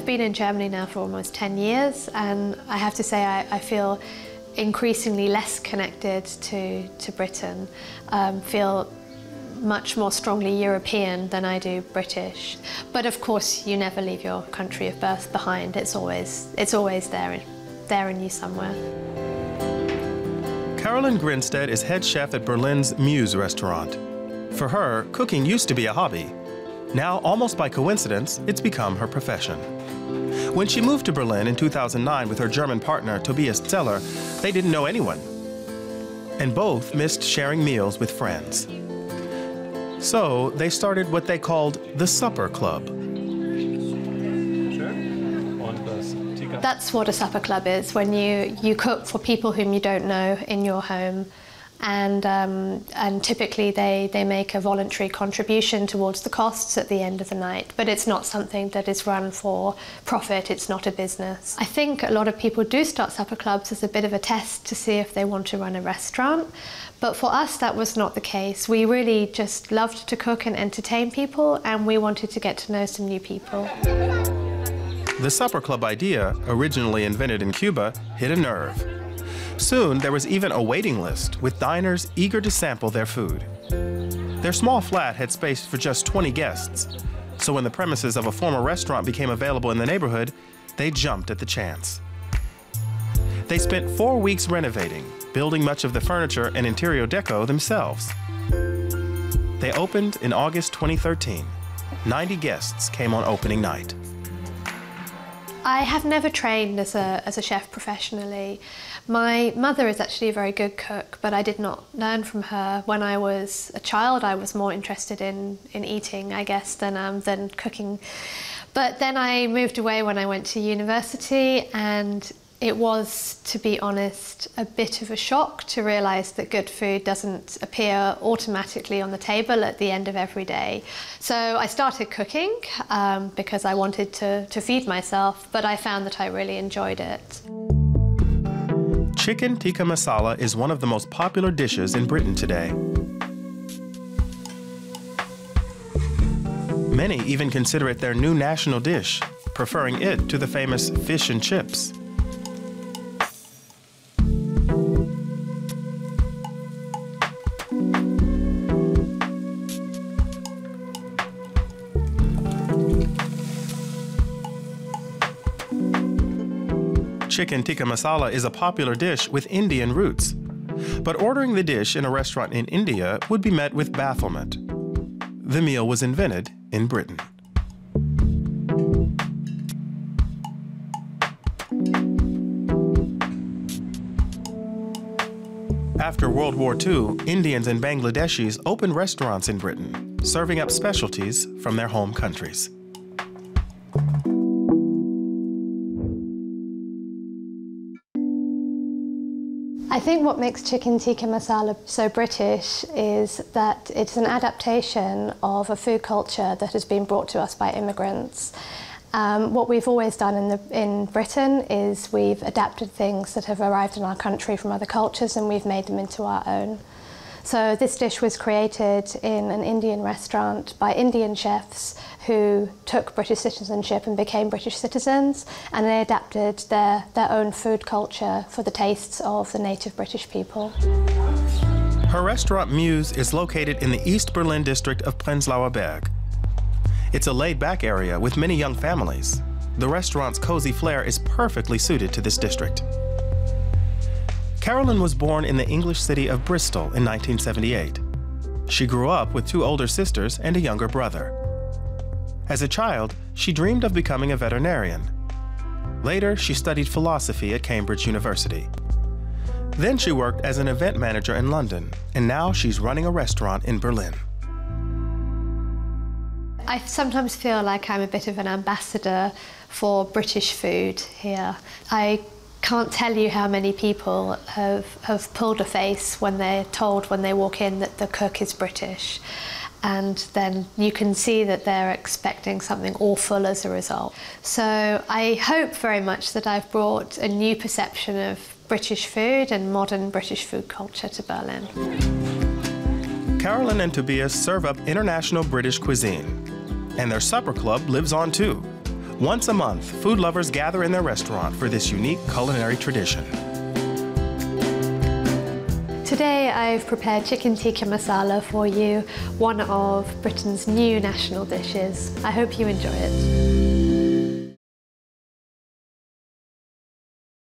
I've been in Germany now for almost 10 years, and I have to say I feel increasingly less connected to Britain, feel much more strongly European than I do British. But of course, you never leave your country of birth behind. It's always there in you somewhere. Caroline Grinsted is head chef at Berlin's Muse restaurant. For her, cooking used to be a hobby. Now, almost by coincidence, it's become her profession. When she moved to Berlin in 2009 with her German partner, Tobias Zeller, they didn't know anyone. And both missed sharing meals with friends. So they started what they called the Supper Club. That's what a supper club is, when you cook for people whom you don't know in your home. And typically they make a voluntary contribution towards the costs at the end of the night, but it's not something that is run for profit. It's not a business. I think a lot of people do start supper clubs as a bit of a test to see if they want to run a restaurant, but for us that was not the case. We really just loved to cook and entertain people, and we wanted to get to know some new people. The supper club idea, originally invented in Cuba, hit a nerve. Soon, there was even a waiting list with diners eager to sample their food. Their small flat had space for just 20 guests, so when the premises of a former restaurant became available in the neighborhood, they jumped at the chance. They spent 4 weeks renovating, building much of the furniture and interior deco themselves. They opened in August 2013. 90 guests came on opening night. I have never trained as a chef professionally. My mother is actually a very good cook, but I did not learn from her. When I was a child, I was more interested in eating, I guess, than cooking. But then I moved away when I went to university, and it was, to be honest, a bit of a shock to realise that good food doesn't appear automatically on the table at the end of every day. So I started cooking because I wanted to feed myself, but I found that I really enjoyed it. Chicken Tikka Masala is one of the most popular dishes in Britain today. Many even consider it their new national dish, preferring it to the famous fish and chips. Chicken Tikka Masala is a popular dish with Indian roots. But ordering the dish in a restaurant in India would be met with bafflement. The meal was invented in Britain. After World War II, Indians and Bangladeshis opened restaurants in Britain, serving up specialties from their home countries. I think what makes Chicken Tikka Masala so British is that it's an adaptation of a food culture that has been brought to us by immigrants. What we've always done in Britain is we've adapted things that have arrived in our country from other cultures, and we've made them into our own. So this dish was created in an Indian restaurant by Indian chefs who took British citizenship and became British citizens, and they adapted their own food culture for the tastes of the native British people. Her restaurant Muse is located in the East Berlin district of Prenzlauer Berg. It's a laid-back area with many young families. The restaurant's cozy flair is perfectly suited to this district. Caroline was born in the English city of Bristol in 1978. She grew up with 2 older sisters and a younger brother. As a child, she dreamed of becoming a veterinarian. Later, she studied philosophy at Cambridge University. Then she worked as an event manager in London, and now she's running a restaurant in Berlin. I sometimes feel like I'm a bit of an ambassador for British food here. I can't tell you how many people have pulled a face when they're told when they walk in that the cook is British. And then you can see that they're expecting something awful as a result. So I hope very much that I've brought a new perception of British food and modern British food culture to Berlin. Caroline and Tobias serve up international British cuisine. And their supper club lives on too. Once a month, food lovers gather in their restaurant for this unique culinary tradition. Today I've prepared Chicken Tikka Masala for you, one of Britain's new national dishes. I hope you enjoy it.